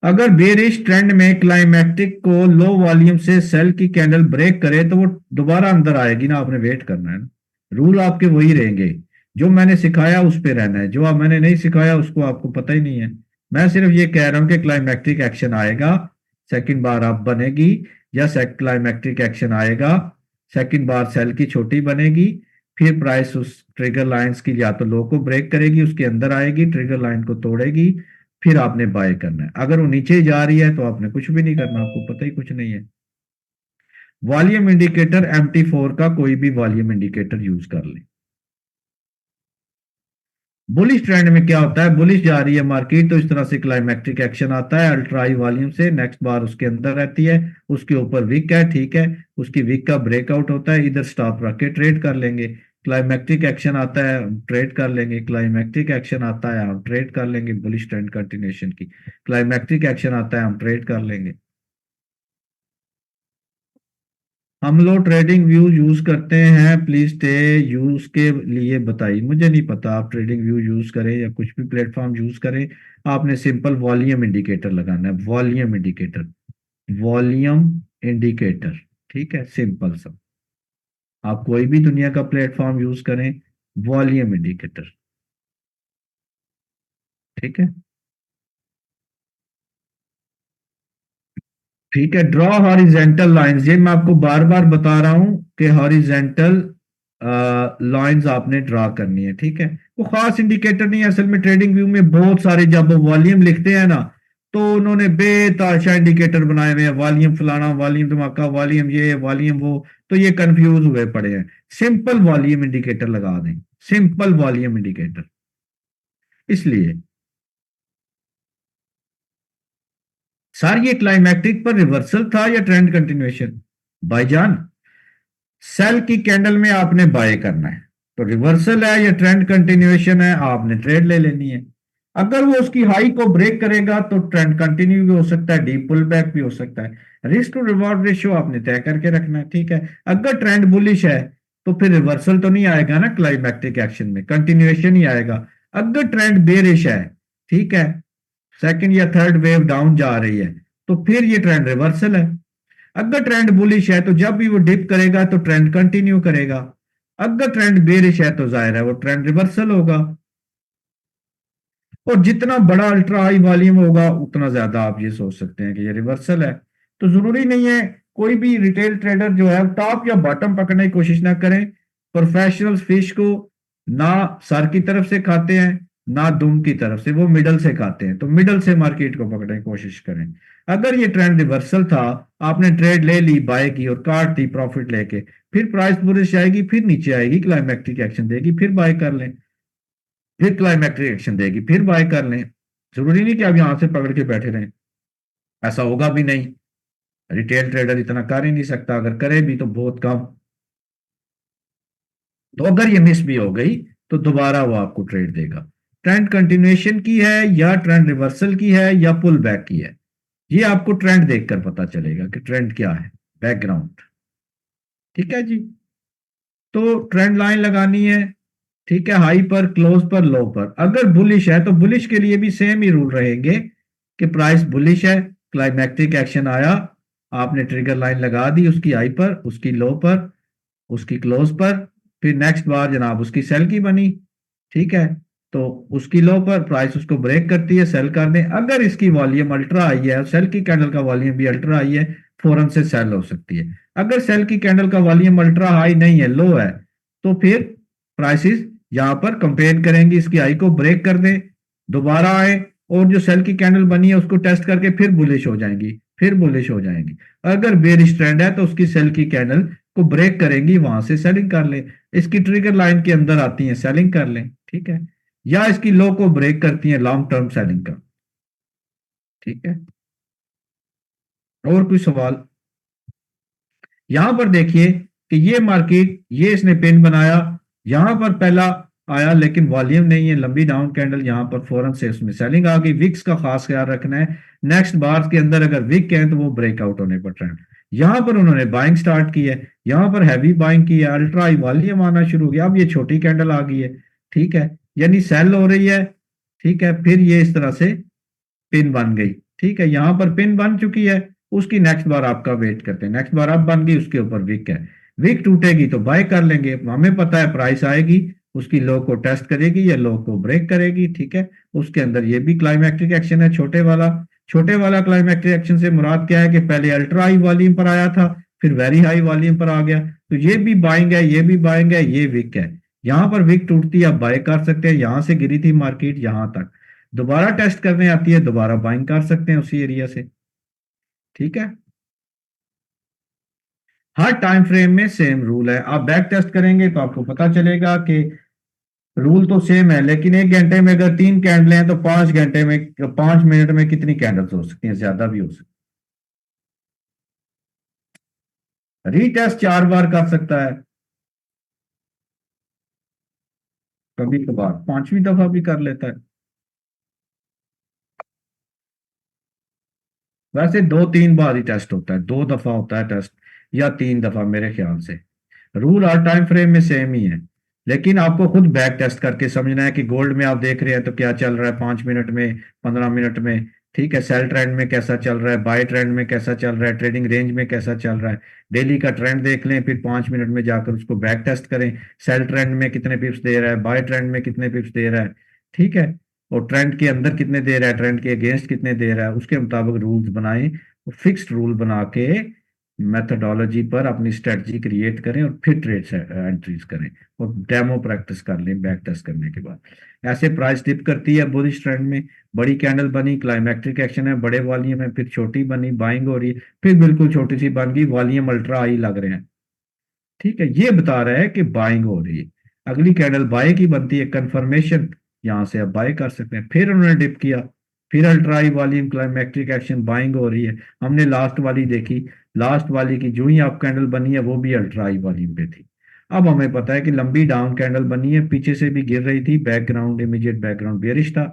अगर बेरिश ट्रेंड में क्लाइमेक्टिक को लो वॉल्यूम से सेल की कैंडल ब्रेक करे तो वो दोबारा अंदर आएगी ना, आपने वेट करना है ना। रूल आपके वही रहेंगे, जो मैंने सिखाया उस पे रहना है, जो आप मैंने नहीं सिखाया उसको आपको पता ही नहीं है। मैं सिर्फ ये कह रहा हूं कि क्लाइमेक्टिक एक्शन आएगा, सेकंड बार आप बनेगी, या क्लाइमेक्टिक एक्शन आएगा, सेकंड बार सेल की छोटी बनेगी, फिर प्राइस उस ट्रिगर लाइंस की या तो लो को ब्रेक करेगी, उसके अंदर आएगी, ट्रिगर लाइन को तोड़ेगी, फिर आपने बाय करना है। अगर वो नीचे जा रही है तो आपने कुछ भी नहीं करना, आपको पता ही कुछ नहीं है। वॉल्यूम इंडिकेटर MT4 का कोई भी वॉल्यूम इंडिकेटर यूज कर लें। बुलिश ट्रेंड में क्या होता है, बुलिश जा रही है मार्केट तो इस तरह से क्लाइमेक्टिक एक्शन आता है अल्ट्रा हाई वॉल्यूम से, नेक्स्ट बार उसके अंदर रहती है, उसके ऊपर विक है, ठीक है, उसकी विक का ब्रेकआउट होता है, इधर स्टॉप रख के ट्रेड कर लेंगे। क्लाइमेक्टिक एक्शन आता है हम ट्रेड कर लेंगे, क्लाइमेक्टिक एक्शन आता है हम ट्रेड कर लेंगे, बुलिश ट्रेंड कंटिन्यूएशन की। क्लाइमेक्टिक एक्शन आता है हम ट्रेड कर लेंगे। हम लोग ट्रेडिंग व्यू यूज करते हैं, प्लीज स्टे यूज के लिए बताइए। मुझे नहीं पता, आप ट्रेडिंग व्यू यूज करें या कुछ भी प्लेटफॉर्म यूज करें, आपने सिंपल वॉल्यूम इंडिकेटर लगाना है, वॉल्यूम इंडिकेटर, वॉल्यूम इंडिकेटर, ठीक है, सिंपल सा। आप कोई भी दुनिया का प्लेटफॉर्म यूज करें, वॉल्यूम इंडिकेटर, ठीक है। ठीक है, ड्रॉ हॉरिजेंटल लाइंस, ये मैं आपको बार बार बता रहा हूं कि हॉरिजेंटल लाइंस आपने ड्रॉ करनी है। ठीक है, वो खास इंडिकेटर नहीं है असल में। ट्रेडिंग व्यू में बहुत सारे जब वो वॉल्यूम लिखते हैं ना, तो उन्होंने बेताशा इंडिकेटर बनाए हुए हैं, वॉल्यूम फलाना, वॉल्यूम धमाका, वॉल्यूम ये, वॉल्यूम वो। तो ये कंफ्यूज हुए पड़े हैं। सिंपल वॉल्यूम इंडिकेटर लगा दें, सिंपल वॉल्यूम इंडिकेटर। इसलिए सर ये क्लाइमैक्टिक पर रिवर्सल था या ट्रेंड कंटिन्यूएशन? भाईजान, सेल की कैंडल में आपने बाय करना है, तो रिवर्सल है या ट्रेंड कंटिन्यूएशन है, आपने ट्रेड ले लेनी है। अगर वो उसकी हाई को ब्रेक करेगा तो ट्रेंड कंटिन्यू भी हो सकता है, डीप पुल बैक भी हो सकता है। रिस्क टू रिवॉर्ड रेशियो आपने तय करके रखना है। ठीक है, अगर ट्रेंड बुलिश है तो फिर रिवर्सल तो नहीं आएगा ना क्लाइमैक्टिक एक्शन में, कंटिन्यूएशन ही आएगा। अगर ट्रेंड बेरिश है, ठीक है, सेकंड या थर्ड वेव डाउन जा रही है, तो फिर ये ट्रेंड रिवर्सल है। अगर ट्रेंड बुलिश है तो जब भी वो डिप करेगा तो ट्रेंड कंटिन्यू करेगा। अगर ट्रेंड बेरिश है तो जाहिर है वो ट्रेंड रिवर्सल होगा। और जितना बड़ा अल्ट्रा हाई वॉल्यूम होगा उतना ज्यादा आप ये सोच सकते हैं कि ये रिवर्सल है। तो जरूरी नहीं है, कोई भी रिटेल ट्रेडर जो है टॉप या बॉटम पकड़ने की कोशिश ना करें। प्रोफेशनल्स फिश को ना सर की तरफ से खाते हैं, ना दुम की तरफ से, वो मिडल से खाते हैं। तो मिडल से मार्केट को पकड़ने की कोशिश करें। अगर ये ट्रेंड रिवर्सल था, आपने ट्रेड ले ली, बाय की और काट दी प्रॉफिट लेके, फिर प्राइस बुलिश आएगी, फिर नीचे आएगी, क्लाइमैक्टिक एक्शन देगी, फिर बाय कर लें। फिर क्लाइमैक्टिक एक्शन देगी, फिर बाय कर लें। जरूरी नहीं कि आप यहां से पकड़ के बैठे रहें, ऐसा होगा भी नहीं। रिटेल ट्रेडर इतना कर ही नहीं सकता, अगर करे भी तो बहुत कम। तो अगर ये मिस भी हो गई तो दोबारा वो आपको ट्रेड देगा। ट्रेंड कंटिन्यूएशन की है या ट्रेंड रिवर्सल की है या पुल बैक की है, ये आपको ट्रेंड देखकर पता चलेगा कि ट्रेंड क्या है, बैकग्राउंड। ठीक है जी। तो ट्रेंड लाइन लगानी है। ठीक है, हाई पर, क्लोज पर, लो पर। अगर बुलिश है तो बुलिश के लिए भी सेम ही रूल रहेंगे कि प्राइस बुलिश है, क्लाइमैक्टिक एक्शन आया, आपने ट्रिगर लाइन लगा दी उसकी हाई पर, उसकी लो पर, उसकी क्लोज पर। फिर नेक्स्ट बार जनाब उसकी सेल की बनी। ठीक है, तो उसकी लो पर प्राइस उसको ब्रेक करती है, सेल कर दें। अगर इसकी वॉल्यूम अल्ट्रा आई है और सेल की कैंडल का वॉल्यूम भी अल्ट्रा आई है, फौरन से सेल हो सकती है। अगर सेल की कैंडल का वॉल्यूम अल्ट्रा हाई नहीं है, लो है, तो फिर प्राइसेस यहां पर कंपेयर करेंगी, इसकी हाई को ब्रेक कर दें, दोबारा आए, और जो सेल की कैंडल बनी है उसको टेस्ट करके फिर बुलिश हो जाएंगी, फिर बुलिश हो जाएंगी। अगर बेरिश ट्रेंड है तो उसकी सेल की कैंडल को ब्रेक करेंगी, वहां से सेलिंग कर ले। इसकी ट्रिगर लाइन के अंदर आती है, सेलिंग कर लें। ठीक है, या इसकी लो को ब्रेक करती है, लॉन्ग टर्म सेलिंग का। ठीक है, और कोई सवाल? यहां पर देखिए कि ये मार्केट, ये इसने पिन बनाया, यहां पर पहला आया लेकिन वॉल्यूम नहीं है, लंबी डाउन कैंडल, यहां पर फौरन से उसमें सेलिंग आ गई। विक्स का खास ख्याल रखना है, नेक्स्ट बार के अंदर अगर विक है तो वो ब्रेकआउट होने पर ट्रेंड। यहां पर उन्होंने बाइंग स्टार्ट की है, यहां पर हैवी बाइंग की है, अल्ट्रा हाई वॉल्यूम आना शुरू हो गया, अब ये छोटी कैंडल आ गई है। ठीक है, यानी सेल हो रही है। ठीक है, फिर ये इस तरह से पिन बन गई। ठीक है, यहां पर पिन बन चुकी है, उसकी नेक्स्ट बार आपका वेट करते हैं, नेक्स्ट बार अब बन गई, उसके ऊपर विक है। विक टूटेगी तो बाय कर लेंगे, हमें पता है प्राइस आएगी, उसकी लो को टेस्ट करेगी या लो को ब्रेक करेगी। ठीक है, उसके अंदर ये भी क्लाइमैक्टिक एक्शन है, छोटे वाला। छोटे वाला क्लाइमैक्टिक एक्शन से मुराद क्या है कि पहले अल्ट्रा हाई वॉल्यूम पर आया था, फिर वेरी हाई वॉल्यूम पर आ गया, तो ये भी बाइंग है, ये भी बाइंग है, ये विक है। यहां पर विक टूटती है, आप बाय कर सकते हैं, यहां से गिरी थी मार्केट यहां तक, दोबारा टेस्ट करने आती है, दोबारा बाइंग कर सकते हैं उसी एरिया से। ठीक है, हर टाइम फ्रेम में सेम रूल है। आप बैक टेस्ट करेंगे तो आपको पता चलेगा कि रूल तो सेम है, लेकिन एक घंटे में अगर 3 कैंडल हैं तो 5 घंटे में, 5 मिनट में कितनी कैंडल्स हो सकती हैं? ज्यादा भी हो सकती है। रीटेस्ट 4 बार कर सकता है, कभी कभार 5वीं दफा भी कर लेता है। वैसे 2-3 बार ही टेस्ट होता है, 2 दफा होता है टेस्ट, या 3 दफा मेरे ख्याल से। रूल हर टाइम फ्रेम में सेम ही है, लेकिन आपको खुद बैक टेस्ट करके समझना है कि गोल्ड में आप देख रहे हैं तो क्या चल रहा है 5 मिनट में, 15 मिनट में। ठीक है, सेल ट्रेंड में कैसा चल रहा है, बाय ट्रेंड में कैसा चल रहा है, ट्रेडिंग रेंज में कैसा चल रहा है। डेली का ट्रेंड देख लें, फिर 5 मिनट में जाकर उसको बैक टेस्ट करें, सेल ट्रेंड में कितने पिप्स दे रहा है, बाय ट्रेंड में कितने पिप्स दे रहा है। ठीक है, और ट्रेंड के अंदर कितने दे रहा है, ट्रेंड के अगेंस्ट कितने दे रहा है, उसके मुताबिक रूल्स बनाएं, फिक्स्ड रूल बना के मेथोडोलॉजी पर अपनी स्ट्रेटजी क्रिएट करें और फिर ट्रेड एंट्रीज करें और डेमो प्रैक्टिस कर लें बैक टेस्ट करने के बाद। ऐसे प्राइस डिप करती है बुलिश ट्रेंड में, बड़ी कैंडल बनी, क्लाइमैक्टिक एक्शन है, बड़े वॉल्यूम है, फिर छोटी बनी, बाइंग हो रही है, फिर बिल्कुल छोटी सी बन गई, वॉल्यूम अल्ट्रा हाई लग रहे हैं। ठीक है, ये बता रहा है कि बाइंग हो रही है। अगली कैंडल बाय की बनती है, कंफर्मेशन, यहां से आप बाय कर सकते हैं। फिर उन्होंने डिप किया, फिर अल्ट्राई वॉल्यूम क्लाइमेक्ट्रिक एक्शन, बाइंग हो रही है। हमने लास्ट वाली देखी, लास्ट वाली की जो ही आप कैंडल बनी है वो भी अल्ट्राई वॉल्यूम पे थी। अब हमें पता है कि लंबी डाउन कैंडल बनी है, पीछे से भी गिर रही थी, बैकग्राउंड इमीडिएट बैकग्राउंड बेरिश था,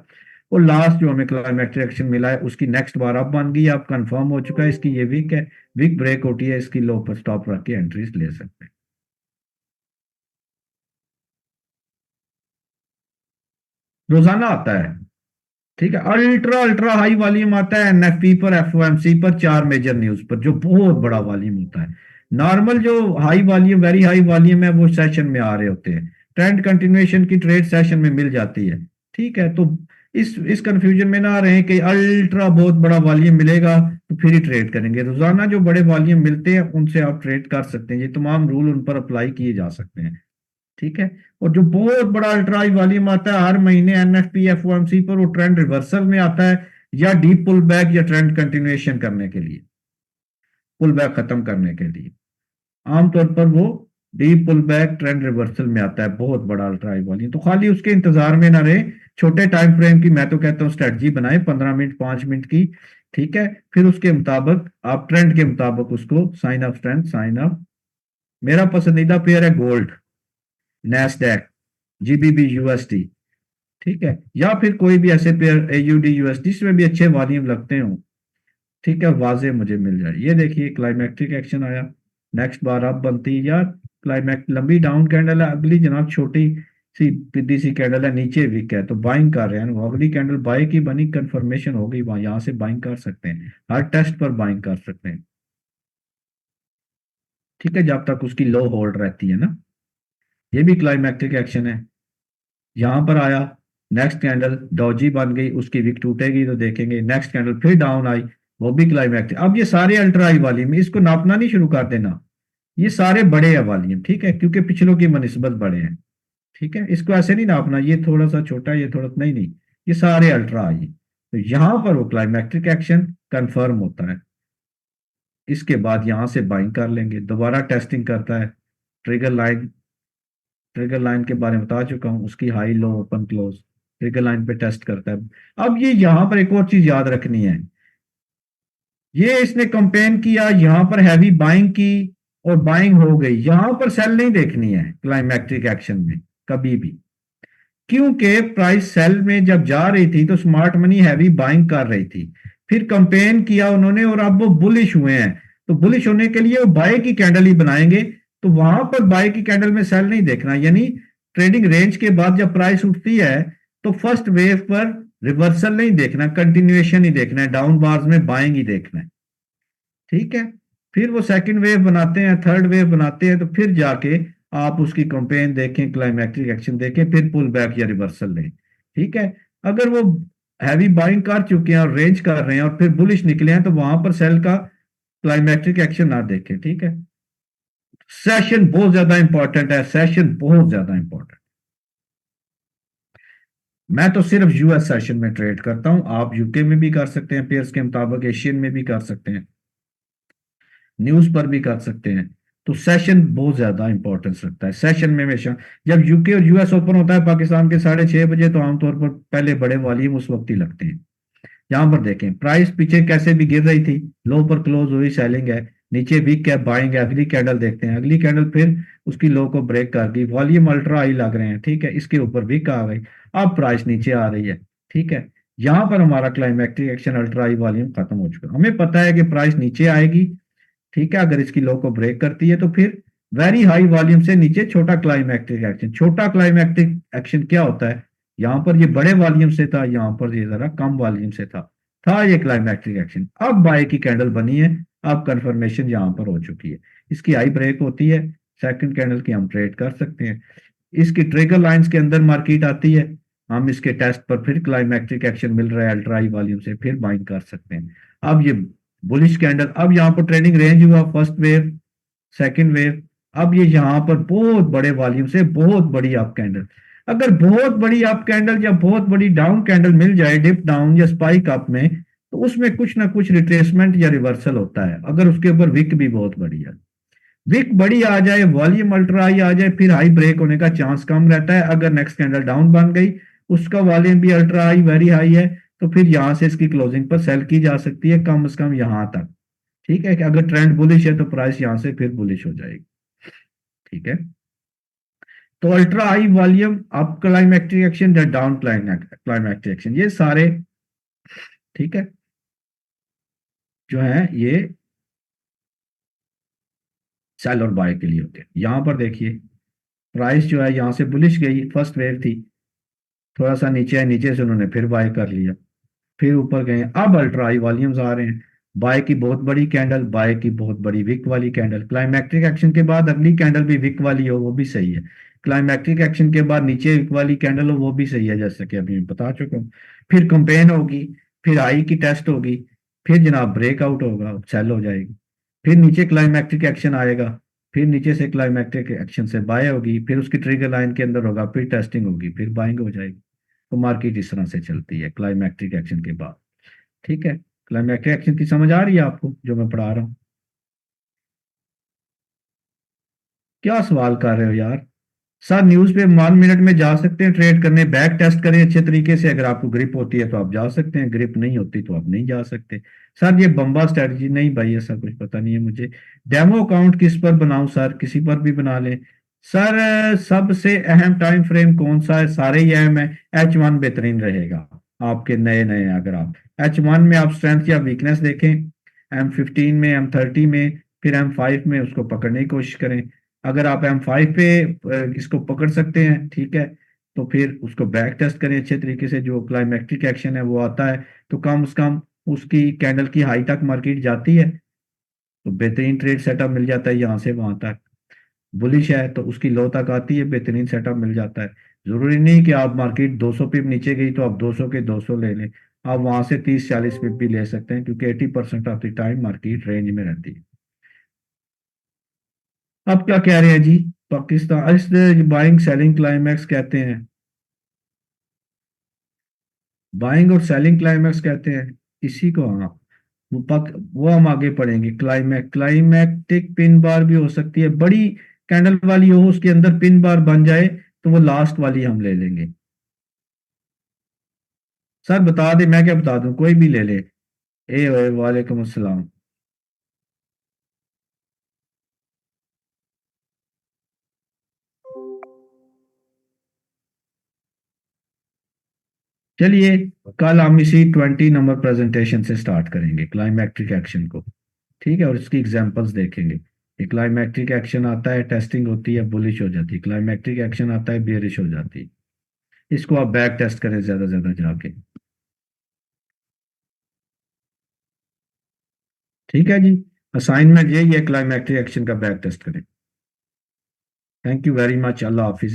और लास्ट जो हमें क्लाइमेक्ट्रिक एक्शन मिला है उसकी नेक्स्ट बार अब बन गई, अब कंफर्म हो चुका है, इसकी ये वीक है, वीक ब्रेक होती है, इसकी लो पर स्टॉप रख के एंट्रीज ले सकते हैं। रोजाना आता है। ठीक है, अल्ट्रा अल्ट्रा हाई वॉल्यूम आता है एनएफपी पर, एफओएमसी पर, चार मेजर न्यूज पर, जो बहुत बड़ा वॉल्यूम होता है। नॉर्मल जो high volume, very high volume है, वो सेशन में आ रहे होते हैं, ट्रेंड कंटिन्यूएशन की ट्रेड सेशन में मिल जाती है। ठीक है, तो इस कंफ्यूजन में ना रहे कि अल्ट्रा बहुत बड़ा वॉल्यूम मिलेगा तो फिर ही ट्रेड करेंगे। रोजाना जो बड़े वॉल्यूम मिलते हैं उनसे आप ट्रेड कर सकते हैं, ये तमाम रूल उन पर अप्लाई किए जा सकते हैं। ठीक है, और जो बहुत बड़ा अल्ट्रा हाई वॉल्यूम आता है हर महीने एनएफपी एफओएमसी पर, वो ट्रेंड रिवर्सल में आता है, या डीप पुल बैक या ट्रेंड कंटिन्यूएशन करने के लिए, पुल बैक खत्म करने के लिए। आमतौर पर वो deep pull back trend reversal में आता है बहुत बड़ा अल्ट्रा हाई वॉल्यूम, तो खाली उसके इंतजार में ना रहे, छोटे टाइम फ्रेम की मैं तो कहता हूँ स्ट्रेटजी बनाए, 15 मिनट 5 मिनट की। ठीक है, फिर उसके मुताबिक आप ट्रेंड के मुताबिक उसको sign up, strength sign up. मेरा पसंदीदा पेयर है गोल्ड, नैस्डैक, जीबीबी यूएसडी। ठीक है, या फिर कोई भी ऐसे पेयर एयूडी यूएसडी जिसमें भी अच्छे वॉल्यूम लगते हो। ठीक है, वाजे मुझे मिल जाए। ये देखिए क्लाइमेक्टिक एक्शन आया, नेक्स्ट बार अब बनती है यार, क्लाइमैक्ट लंबी डाउन कैंडल है, अगली जनाब छोटी सी पिद्दी सी कैंडल है, नीचे वीक है, तो बाइंग कर रहे हैं वो, अगली कैंडल बाय की बनी, कंफर्मेशन हो गई, वहां यहाँ से बाइंग कर सकते हैं, हर टेस्ट पर बाइंग कर सकते हैं। ठीक है, जब तक उसकी लो होल्ड रहती है ना। ये भी क्लाइमैक्टिक एक्शन है, यहां पर आया, नेक्स्ट कैंडल डॉजी बन गई, उसकी विक टूटेगी तो देखेंगे, नेक्स्ट कैंडल फिर डाउन आई, वो भी क्लाइमैक्टिक। अब ये सारे अल्ट्रा हाई वॉल्यूम, इसको नापना नहीं शुरू कर देना, ये सारे बड़े हैं वॉल्यूम, ठीक है, क्योंकि पिछलों की मनस्बत बड़े हैं। ठीक है, इसको ऐसे नहीं नापना, ये थोड़ा सा छोटा है, ये थोड़ा, नहीं नहीं, ये सारे अल्ट्रा हाई। तो यहां पर वो क्लाइमैक्टिक एक्शन कंफर्म होता है, इसके बाद यहां से बाइंग कर लेंगे, दोबारा टेस्टिंग करता है, ट्रिगर लाइन, ट्रिगर लाइन के बारे में बता चुका हूँ, उसकी high low open close trigger line पे टेस्ट करता है। अब ये यहां पर एक और चीज याद रखनी है, ये इसने कंपेन किया, यहां पर हैवी बाइंग की और बाइंग हो गई, यहां पर सेल नहीं देखनी है क्लाइमैक्टिक एक्शन में कभी भी, क्योंकि प्राइस सेल में जब जा रही थी तो स्मार्ट मनी हैवी बाइंग कर रही थी, फिर कंपेन किया उन्होंने और अब वो बुलिश हुए हैं, तो बुलिश होने के लिए वो बाय की कैंडल ही बनाएंगे, तो वहां पर बाय की कैंडल में सेल नहीं देखना, यानी ट्रेडिंग रेंज के बाद जब प्राइस उठती है तो फर्स्ट वेव पर रिवर्सल नहीं देखना, कंटिन्यूएशन ही देखना है, डाउन बार्स में बाइंग ही देखना है। ठीक है, फिर वो सेकंड वेव बनाते हैं, थर्ड वेव बनाते हैं, तो फिर जाके आप उसकी कंपेन देखें, क्लाइमैक्टिक एक्शन देखें, फिर पुल बैक या रिवर्सल लें। ठीक है, अगर वो हैवी बाइंग कर चुके हैं और रेंज कर रहे हैं और फिर बुलिश निकले हैं, तो वहां पर सेल का क्लाइमैक्टिक एक्शन ना देखें। ठीक है, सेशन बहुत ज्यादा इंपॉर्टेंट है, सेशन बहुत ज्यादा इंपॉर्टेंट। मैं तो सिर्फ यूएस सेशन में ट्रेड करता हूं, आप यूके में भी कर सकते हैं, पेयर्स के मुताबिक एशियन में भी कर सकते हैं, न्यूज पर भी कर सकते हैं। तो सेशन बहुत ज्यादा इंपॉर्टेंस रखता है, सेशन में हमेशा जब यूके और यूएस ओपन होता है पाकिस्तान के 6:30 बजे, तो आमतौर पर पहले बड़े वॉल्यूम उस वक्त ही लगते हैं। यहां पर देखें प्राइस पीछे कैसे भी गिर रही थी, लो पर क्लोज हुई, सेलिंग है, नीचे वीक कैप बाइंग है, अगली कैंडल देखते हैं, अगली कैंडल फिर उसकी लो को ब्रेक कर गई, वॉल्यूम अल्ट्रा हाई लग रहे हैं। ठीक है, इसके ऊपर वीक आ गई, अब प्राइस नीचे आ रही है। ठीक है, यहां पर हमारा climactic action ultra high volume खत्म हो चुका है, हमें पता है कि प्राइस नीचे आएगी। ठीक है, अगर इसकी लो को ब्रेक करती है तो फिर वेरी हाई वॉल्यूम से नीचे छोटा क्लाइमैक्टिक एक्शन, छोटा क्लाइमैक्टिक एक्शन क्या होता है, यहां पर ये बड़े वॉल्यूम से था, यहां पर ये जरा कम वॉल्यूम से था ये क्लाइमैक्टिक एक्शन, अब बाय की कैंडल बनी है, अब कंफर्मेशन यहां पर हो चुकी है, इसकी हाई ब्रेक होती है, सेकंड कैंडल की हम ट्रेड कर सकते हैं, इसकी ट्रिगर लाइंस के अंदर मार्केट आती है, हम इसके टेस्ट पर फिर क्लाइमैक्टिक एक्शन मिल रहा है अल्ट्रा हाई वॉल्यूम से, फिर बाइंग कर सकते हैं। अब ये बुलिश कैंडल, अब यहाँ पर ट्रेडिंग रेंज हुआ, फर्स्ट वेव, सेकंड वेव, अब ये यहाँ पर बहुत बड़े वॉल्यूम से बहुत बड़ी अप कैंडल। अगर बहुत बड़ी अप कैंडल या बहुत बड़ी डाउन कैंडल मिल जाए डिप डाउन या स्पाइक अप में, तो उसमें कुछ ना कुछ रिट्रेसमेंट या रिवर्सल होता है। अगर उसके ऊपर विक भी बहुत बड़ी है, विक बड़ी आ जाए, वॉल्यूम अल्ट्रा हाई आ जाए, फिर हाई ब्रेक होने का चांस कम रहता है। अगर नेक्स्ट कैंडल डाउन बन गई, उसका वॉल्यूम भी अल्ट्रा हाई वेरी हाई है, तो फिर यहां से इसकी क्लोजिंग पर सेल की जा सकती है, कम से कम यहां तक। ठीक है कि अगर ट्रेंड बुलिश है तो प्राइस यहां से फिर बुलिश हो जाएगी। ठीक है, तो ultra high volume, up climactic action या डाउन क्लाइमैक्टिक एक्शन, ये सारे, ठीक है, जो है ये सेल और बाय के लिए होते हैं। यहां पर देखिए प्राइस जो है यहाँ से बुलिश गई, फर्स्ट वेव थी, थोड़ा सा नीचे है, नीचे से उन्होंने फिर बाय कर लिया, फिर ऊपर गए, अब अल्ट्रा हाई वॉल्यूम्स आ रहे हैं, बाय की बहुत बड़ी कैंडल, बाय की बहुत बड़ी विक वाली कैंडल, क्लाइमैक्टिक एक्शन के बाद अगली कैंडल भी विक वाली हो वो भी सही है, क्लाइमैक्टिक एक्शन के बाद नीचे विक वाली कैंडल हो वो भी सही है, जैसे कि अभी मैं बता चुका हूँ। फिर कंपेन होगी, फिर आई की टेस्ट होगी, फिर जनाब ब्रेकआउट होगा, सेल हो जाएगी, फिर नीचे क्लाइमैक्टिक एक्शन आएगा, फिर नीचे से क्लाइमैक्टिक एक्शन से बाय होगी, फिर उसकी ट्रिगर लाइन के अंदर होगा, फिर टेस्टिंग होगी, फिर बाइंग हो जाएगी। तो मार्केट इस तरह से चलती है क्लाइमैक्टिक एक्शन के बाद। ठीक है, क्लाइमैक्टिक एक्शन की समझ आ रही है आपको जो मैं पढ़ा रहा हूँ? क्या सवाल कर रहे हो यार? सर न्यूज पे 1 मिनट में जा सकते हैं ट्रेड करने, बैक टेस्ट करें अच्छे तरीके से, अगर आपको ग्रिप होती है तो आप जा सकते हैं, ग्रिप नहीं होती तो आप नहीं जा सकते। सर ये बम्बा स्ट्रेटजी नहीं भाई, ऐसा कुछ पता नहीं है मुझे। डेमो अकाउंट किस पर बनाऊं सर? किसी पर भी बना लें सर। सबसे अहम टाइम फ्रेम कौन सा है? सारे ही अहम है, H1 बेहतरीन रहेगा आपके नए नए। अगर आप H1 में आप स्ट्रेंथ या वीकनेस देखें, M15 में, M30 में, फिर M5 में उसको पकड़ने की कोशिश करें। अगर आप M5 पे इसको पकड़ सकते हैं, ठीक है, तो फिर उसको बैक टेस्ट करें अच्छे तरीके से, जो क्लाइमैक्टिक एक्शन है वो आता है, तो कम से कम उसकी कैंडल की हाई तक मार्केट जाती है, तो बेहतरीन ट्रेड सेटअप मिल जाता है यहाँ से वहां तक। बुलिश है तो उसकी लो तक आती है, बेहतरीन सेटअप मिल जाता है। जरूरी नहीं कि आप मार्केट 200 पिप नीचे गई तो आप 200 के 200 ले लें, आप वहां से 30-40 पिप भी ले सकते हैं, क्योंकि 80% of the time market range में रहती है। अब क्या कह रहे हैं जी? पाकिस्तान इस बाइंग सेलिंग क्लाइमैक्स कहते हैं, बाइंग और सेलिंग क्लाइमैक्स कहते हैं इसी को। हाँ, वो हम आगे पढ़ेंगे। क्लाइमैक्टिक पिन बार भी हो सकती है, बड़ी कैंडल वाली हो उसके अंदर पिन बार बन जाए तो वो लास्ट वाली हम ले लेंगे। सर बता दे, मैं क्या बता दूं, कोई भी ले ले। वालेकुम अस्सलाम। चलिए, कल हम इसी 20 नंबर प्रेजेंटेशन से स्टार्ट करेंगे क्लाइमैक्टिक एक्शन को। ठीक है, और इसकी एग्जांपल्स देखेंगे। ये क्लाइमैक्टिक एक्शन आता है, टेस्टिंग होती है, बुलिश हो जाती है, क्लाइमैक्टिक एक्शन आता है, बेरिश हो जाती है। इसको आप बैक टेस्ट करें ज्यादा से ज्यादा जाके। ठीक है जी, असाइनमेंट यही है, क्लाइमैक्टिक एक्शन का बैक टेस्ट करें। Thank you very much, Allah Hafiz.